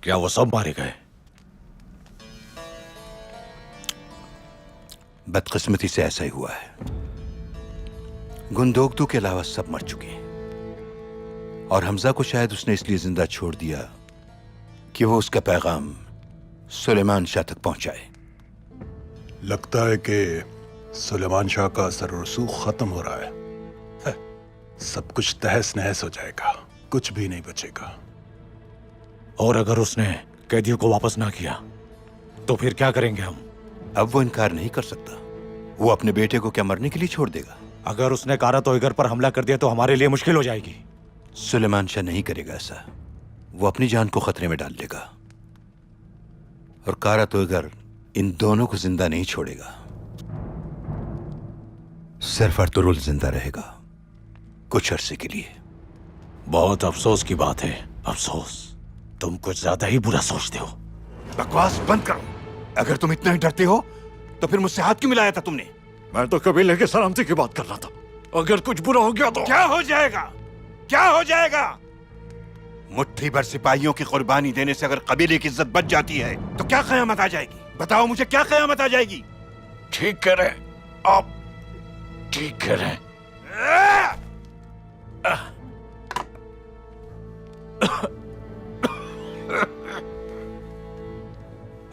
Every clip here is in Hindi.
क्या वो सब मारे गए? बदकिस्मती से ऐसा ही हुआ है। गुंदोगदू के अलावा सब मर चुके हैं और हमजा को शायद उसने इसलिए जिंदा छोड़ दिया कि वो उसका पैगाम सुलेमान शाह तक पहुंचाए। लगता है कि सुलेमान शाह का असर रसूख खत्म हो रहा है। सब कुछ तहस नहस हो जाएगा, कुछ भी नहीं बचेगा। और अगर उसने कैदियों को वापस ना किया तो फिर क्या करेंगे हम? अब वो इनकार नहीं कर सकता। वो अपने बेटे को क्या मरने के लिए छोड़ देगा? अगर उसने कारा तोयगर पर हमला कर दिया तो हमारे लिए मुश्किल हो जाएगी। सुलेमान शाह नहीं करेगा ऐसा। वो अपनी जान को खतरे में डाल देगा और कारा तोयगर इन दोनों को जिंदा नहीं छोड़ेगा। सिर्फ अर्तुरुल जिंदा रहेगा कुछ अरसे के लिए। बहुत अफसोस की बात है। अफसोस, तुम कुछ ज्यादा ही बुरा सोचते हो। बकवास बंद करो। अगर तुम इतना ही डरते हो तो फिर मुझसे हाथ क्यों मिलाया था तुमने? मैं तो कबीले की सलामती की बात कर रहा था। अगर कुछ बुरा हो गया तो क्या हो जाएगा? क्या हो जाएगा? मुट्ठी भर सिपाहियों की कुर्बानी देने से अगर कबीले की इज्जत बच जाती है तो क्या कयामत आ जाएगी? बताओ मुझे, क्या कयामत आ जाएगी? ठीक कह रहे आप, ठीक कह रहे हैं।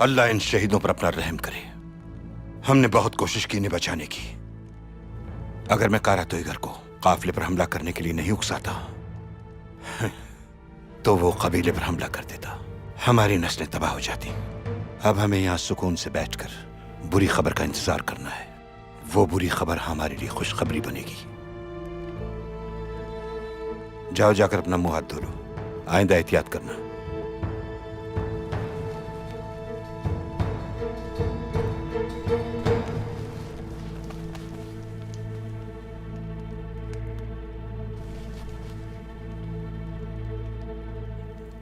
अल्लाह इन शहीदों पर अपना रहम करे। हमने बहुत कोशिश की इन्हें बचाने की। अगर मैं कारा तोयगर को काफिले पर हमला करने के लिए नहीं उकसाता तो वो कबीले पर हमला कर देता, हमारी नस्लें तबाह हो जाती। अब हमें यहां सुकून से बैठकर बुरी खबर का इंतजार करना है। वो बुरी खबर हमारे लिए खुशखबरी बनेगी। जाओ, जाकर अपना मुंह हाथ धो लो। आइंदा एहतियात करना।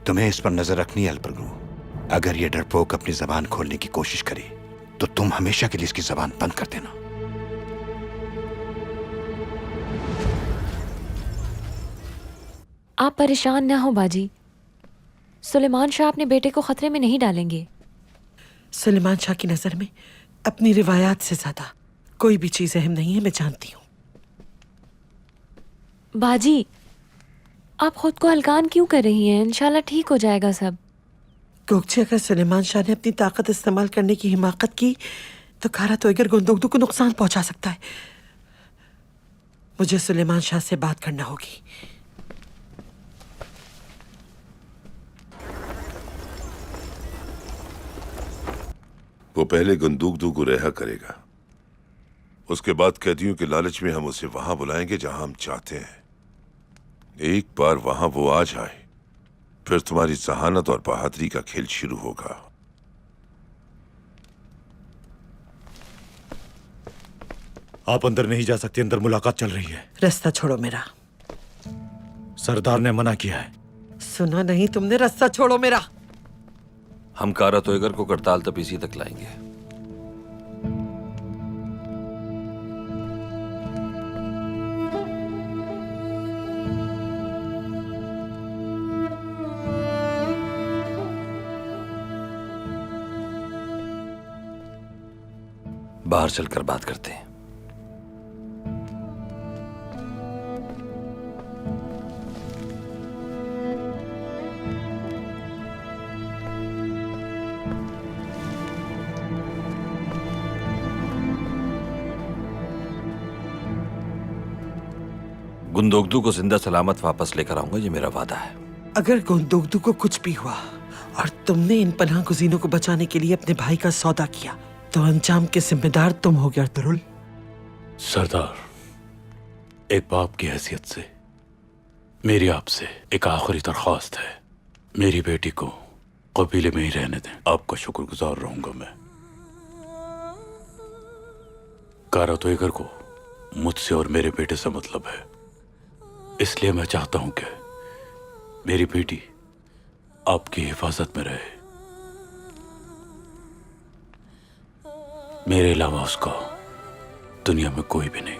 तुम्हें इस पर नजर रखनी है अल्परगू। अगर ये डरपोक अपनी जबान खोलने की कोशिश करे तो तुम हमेशा के लिए इसकी जबान बंद कर देना। आप परेशान ना हो बाजी। सुलेमान शाह अपने बेटे को खतरे में नहीं डालेंगे। सुलेमान शाह की नजर में अपनी रिवायात से ज्यादा कोई भी चीज अहम नहीं है, मैं जानती हूँ। बाजी, आप खुद को हल्कान क्यों कर रही हैं? इंशाल्लाह ठीक हो जाएगा सब। गोगची, अगर सुलेमान शाह ने अपनी ताकत इस्तेमाल करने की हिमाकत की तो कारा तोयगर गुंदोगदू को नुकसान पहुंचा सकता है। मुझे सुलेमान शाह से बात करना होगी। वो पहले गुंदोगदू को रिहा करेगा, उसके बाद कैदियों के लालच में हम उसे वहां बुलाएंगे जहां हम चाहते हैं। एक बार वहां वो आ जाए फिर तुम्हारी जहानत और बहादुरी का खेल शुरू होगा। आप अंदर नहीं जा सकते, अंदर मुलाकात चल रही है। रास्ता छोड़ो मेरा। सरदार ने मना किया है। सुना नहीं तुमने? रास्ता छोड़ो मेरा। हम कारा तोयगर को करताल तपीसी तक लाएंगे। बाहर चलकर बात करते हैं। गुंदोगदू को जिंदा सलामत वापस लेकर आऊंगा, ये मेरा वादा है। अगर गुंदोगदू को कुछ भी हुआ और तुमने इन पनाह गुज़ीनों को बचाने के लिए अपने भाई का सौदा किया तो अंजाम के जिम्मेदार तुम हो गए अर्तुरुल। सरदार, एक बाप की हैसियत से मेरी आपसे एक आखिरी दरख्वास्त है। मेरी बेटी को कबीले में ही रहने दें, आपका शुक्रगुजार रहूंगा मैं। कारा तोयगर को मुझसे और मेरे बेटे से मतलब है, इसलिए मैं चाहता हूं कि मेरी बेटी आपकी हिफाजत में रहे। मेरे अलावा उसका दुनिया में कोई भी नहीं।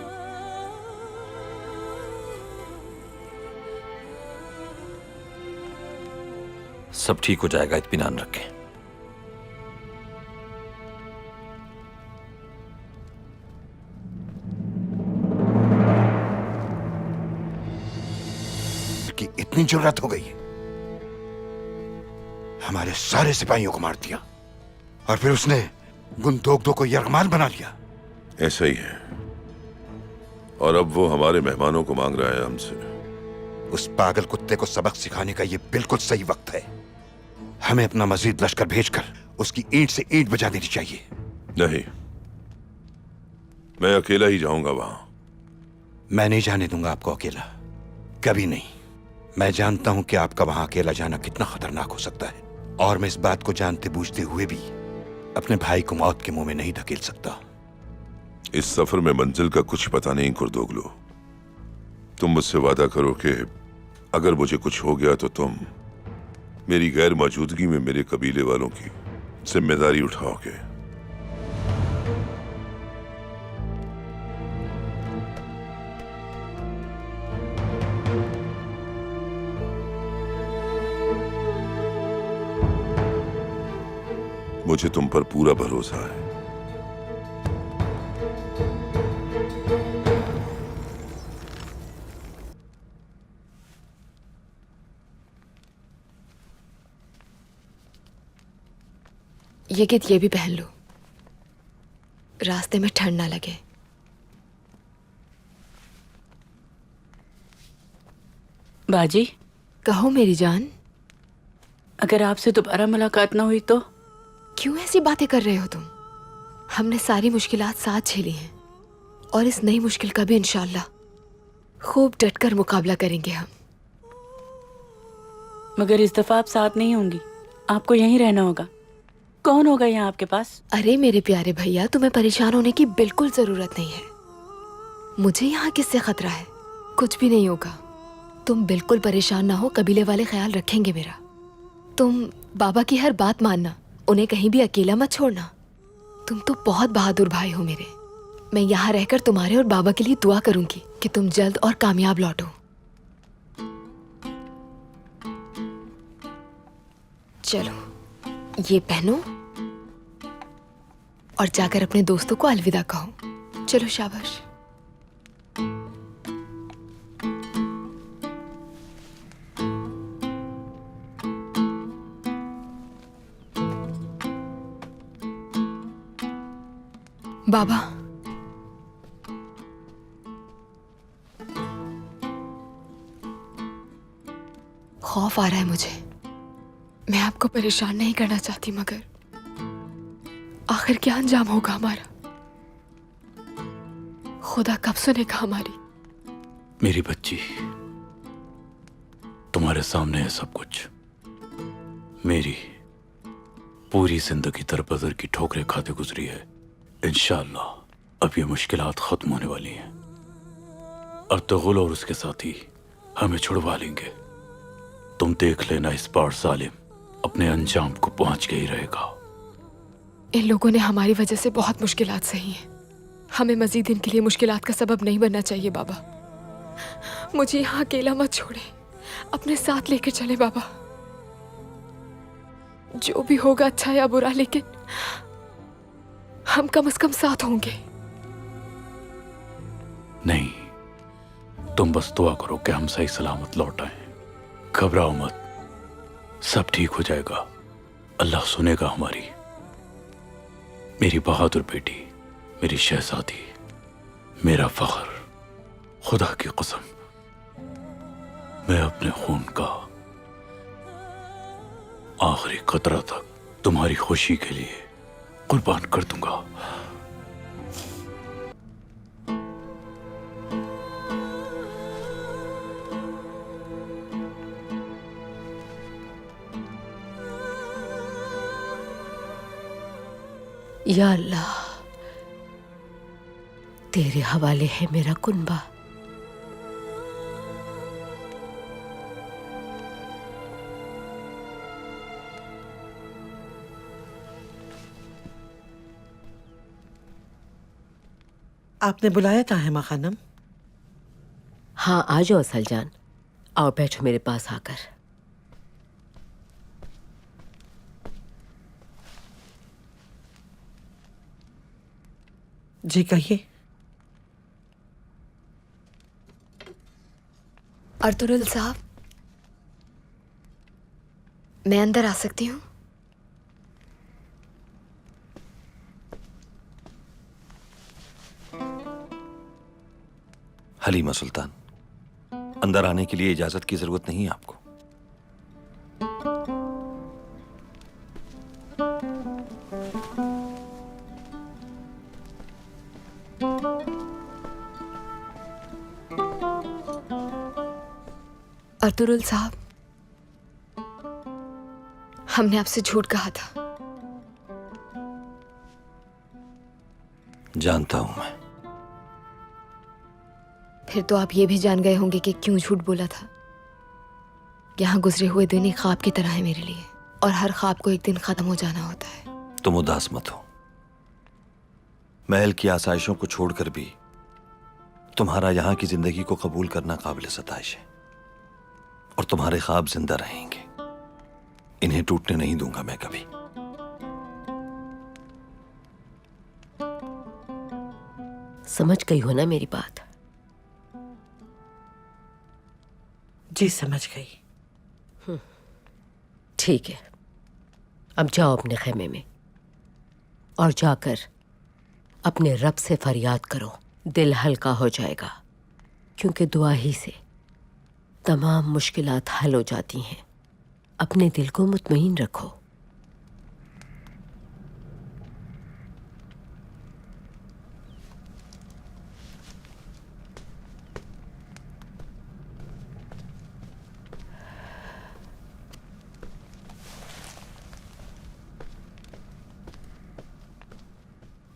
सब ठीक हो जाएगा, इत्मीनान रखें। कि इतनी जरूरत हो गई, हमारे सारे सिपाहियों को मार दिया और फिर उसने गुंदोगदो को यरगमाल बना लिया। ऐसा ही है, और अब वो हमारे मेहमानों को मांग रहा है हमसे। उस पागल कुत्ते को सबक सिखाने का ये बिल्कुल सही वक्त है। हमें अपना मजीद लश्कर भेजकर उसकी ईंट से ईंट बजा देनी चाहिए। नहीं, मैं अकेला ही जाऊंगा वहां। मैं नहीं जाने दूंगा आपको अकेला, कभी नहीं। मैं जानता हूं कि आपका वहां अकेला जाना कितना खतरनाक हो सकता है, और मैं इस बात को जानते बूझते हुए भी अपने भाई को मौत के मुंह में नहीं धकेल सकता। इस सफर में मंजिल का कुछ पता नहीं कुर्दोगलो। तुम मुझसे वादा करो कि अगर मुझे कुछ हो गया तो तुम मेरी गैर मौजूदगी में मेरे कबीले वालों की जिम्मेदारी उठाओगे। मुझे तुम पर पूरा भरोसा है। ये गीत ये भी पहन लो, रास्ते में ठंड ना लगे। बाजी, कहो मेरी जान। अगर आपसे दोबारा मुलाकात ना हुई तो? क्यों ऐसी बातें कर रहे हो तुम? हमने सारी मुश्किलात साथ झेली हैं, और इस नई मुश्किल का भी इंशाल्लाह खूब डटकर मुकाबला करेंगे हम। मगर इस दफा आप साथ नहीं होंगी, आपको यहीं रहना होगा। कौन होगा यहाँ आपके पास? अरे मेरे प्यारे भैया, तुम्हें परेशान होने की बिल्कुल जरूरत नहीं है। मुझे यहाँ किससे खतरा है? कुछ भी नहीं होगा। तुम बिल्कुल परेशान ना हो, कबीले वाले ख्याल रखेंगे मेरा। तुम बाबा की हर बात मानना, उन्हें कहीं भी अकेला मत छोड़ना। तुम तो बहुत बहादुर भाई हो मेरे। मैं यहाँ रहकर तुम्हारे और बाबा के लिए दुआ करूंगी कि तुम जल्द और कामयाब लौटो। चलो ये पहनो और जाकर अपने दोस्तों को अलविदा कहो। चलो शाबाश। बाबा, खौफ आ रहा है मुझे। मैं आपको परेशान नहीं करना चाहती, मगर आखिर क्या अंजाम होगा हमारा? खुदा कब सुनेगा हमारी? मेरी बच्ची, तुम्हारे सामने है सब कुछ। मेरी पूरी जिंदगी दरबदर की ठोकरें खाते गुजरी है। इंशाअल्लाह अब ये मुश्किलात खत्म होने वाली हैं। अर्तुगरुल और उसके साथी हमें छुड़वा लेंगे। तुम देख लेना, इस बार जालिम अपने अंजाम को पहुंच के ही रहेगा। इन लोगों ने हमारी वजह से बहुत मुश्किलात सही हैं। हमें मजीद इनके लिए मुश्किलात का सबब नहीं बनना चाहिए। बाबा, मुझे यहाँ अकेला मत छोड़े, अपने साथ लेकर चले बाबा। जो भी होगा अच्छा या बुरा, लेकिन हम कम से कम साथ होंगे। नहीं, तुम बस दुआ करो कि हम सही सलामत लौट आए। घबराओ मत, सब ठीक हो जाएगा। अल्लाह सुनेगा हमारी। मेरी बहादुर बेटी, मेरी शहजादी, मेरा फख्र, खुदा की कसम, मैं अपने खून का आखिरी कतरा तक तुम्हारी खुशी के लिए कुर्बान कर दूंगा। या अल्लाह, तेरे हवाले है मेरा कुनबा। आपने बुलाया था हेमा खानम? हाँ, आ जाओ सलजान, आओ बैठो मेरे पास आकर। जी कहिए। अर्तुगरुल साहब, मैं अंदर आ सकती हूँ? हलीमा सुल्तान, अंदर आने के लिए इजाजत की जरूरत नहीं है आपको। अर्तुगरुल साहब, हमने आपसे झूठ कहा था। जानता हूं मैं। फिर तो आप ये भी जान गए होंगे कि क्यों झूठ बोला था। यहाँ गुजरे हुए दिन एक ख्वाब की तरह है मेरे लिए, और हर ख्वाब को एक दिन खत्म हो जाना होता है। तुम उदास मत हो। महल की आसाइशों को छोड़कर भी तुम्हारा यहाँ की जिंदगी को कबूल करना काबिल सताइश है, और तुम्हारे ख्वाब जिंदा रहेंगे। इन्हें टूटने नहीं दूंगा मैं कभी। समझ गई हो ना मेरी बात? जी समझ गई। ठीक है, अब जाओ अपने खेमे में और जाकर अपने रब से फरियाद करो। दिल हल्का हो जाएगा, क्योंकि दुआ ही से तमाम मुश्किलात हल हो जाती हैं। अपने दिल को मुतमईन रखो।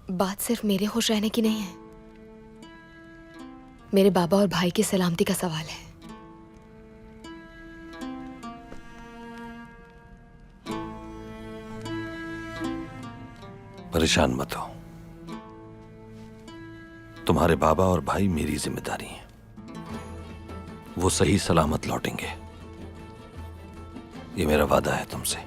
बात सिर्फ मेरे खुश रहने की नहीं है, मेरे बाबा और भाई की सलामती का सवाल है। परेशान मत हो। तुम्हारे बाबा और भाई मेरी जिम्मेदारी है। वो सही सलामत लौटेंगे, ये मेरा वादा है तुमसे।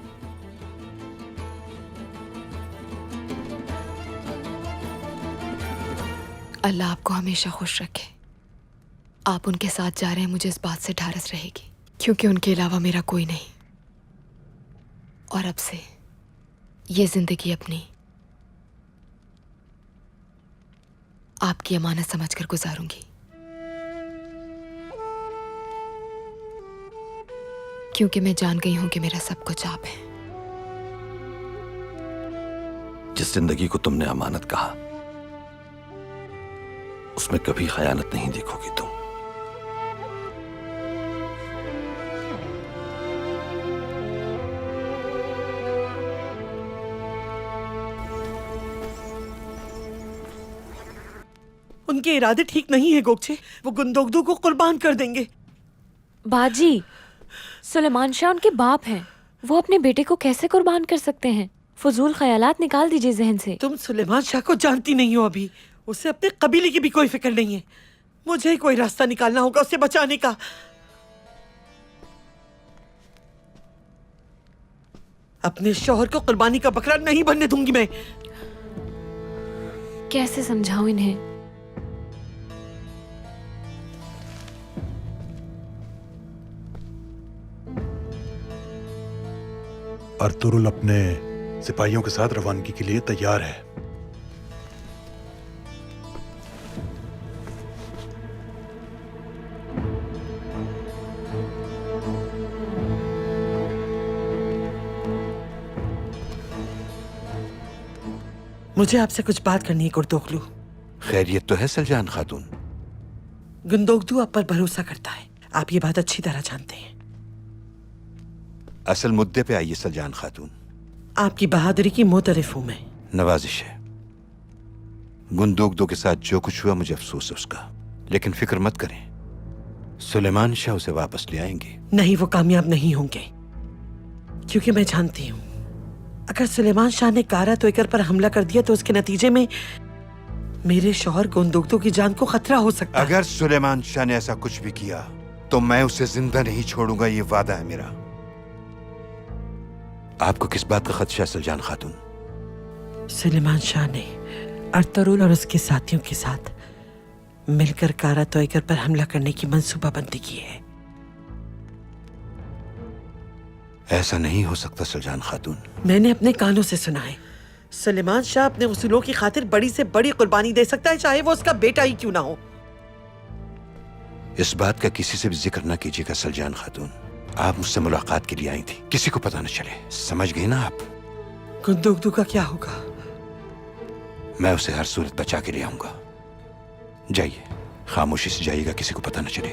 अल्लाह आपको हमेशा खुश रखे। आप उनके साथ जा रहे हैं, मुझे इस बात से ढारस रहेगी, क्योंकि उनके अलावा मेरा कोई नहीं। और अब से ये जिंदगी अपनी आपकी अमानत समझकर गुजारूंगी, क्योंकि मैं जान गई हूं कि मेरा सब कुछ आप है। जिस जिंदगी को तुमने अमानत कहा, उसमें कभी खयानत नहीं देखोगी तुम। उनके इरादे ठीक नहीं है गोगचे। वो गुंदोगदू को कुर्बान कर देंगे। बाजी, सुलेमान शाह उनके बाप हैं। वो अपने बेटे को कैसे कुर्बान कर सकते हैं? फजूल ख्यालात निकाल दीजिए जहन से। तुम सुलेमान शाह को जानती नहीं हो अभी। उसे अपने कबीले की भी कोई फिक्र नहीं है। मुझे कोई रास्ता निकालना होगा उसे बचाने का। अपने शौहर को कुर्बानी का बकरा नहीं बनने दूंगी मैं। कैसे समझाऊं इन्हें? अर्तुगरुल अपने सिपाहियों के साथ रवानगी के लिए तैयार है। मुझे आपसे कुछ बात करनी है गुंदोगदू। खैरियत तो है सलजान खातून? गुंदोगदू आप पर भरोसा करता है, आप ये बात अच्छी तरह जानते हैं। असल मुद्दे पे आइए सलजान खातून। आपकी बहादुरी की मोतरफ हूं मैं। नवाजिश है। गुंदोगदू के साथ जो कुछ हुआ मुझे अफसोस है उसका, लेकिन फिक्र मत करें, सुलेमान शाह उसे वापस ले आएंगे। नहीं, वो कामयाब नहीं होंगे, क्योंकि मैं जानती हूं अगर सुलेमान शाह ने कारा तोयकर पर हमला कर दिया तो उसके नतीजे में मेरे शौहर गुंदोगदू की जान को खतरा हो सकता है। अगर सुलेमान शाह ने ऐसा कुछ भी किया तो मैं उसे जिंदा नहीं छोड़ूंगा, ये वादा है मेरा। आपको किस बात का खदशा है सलजान खातून? सुलेमान शाह ने अर्तुगरुल और उसके साथियों के साथ मिलकर कारा तोयकर पर हमला करने की मंसूबाबंदी की है। ऐसा नहीं हो सकता सुल्तान खातून। मैंने अपने कानों से सुना है। सुलेमान शाह अपने उसूलों की खातिर बड़ी से बड़ी कुर्बानी दे सकता है, चाहे वो उसका बेटा ही क्यों ना हो। इस बात का किसी से भी जिक्र ना कीजिएगा सुल्तान खातून। आप मुझसे मुलाकात के लिए आई थी, किसी को पता न चले, समझ गई ना आप? गुंदुगदू का क्या होगा? मैं उसे हर सूरत बचा के ले आऊंगा। जाइए, खामोशी से जाइएगा, किसी को पता न चले।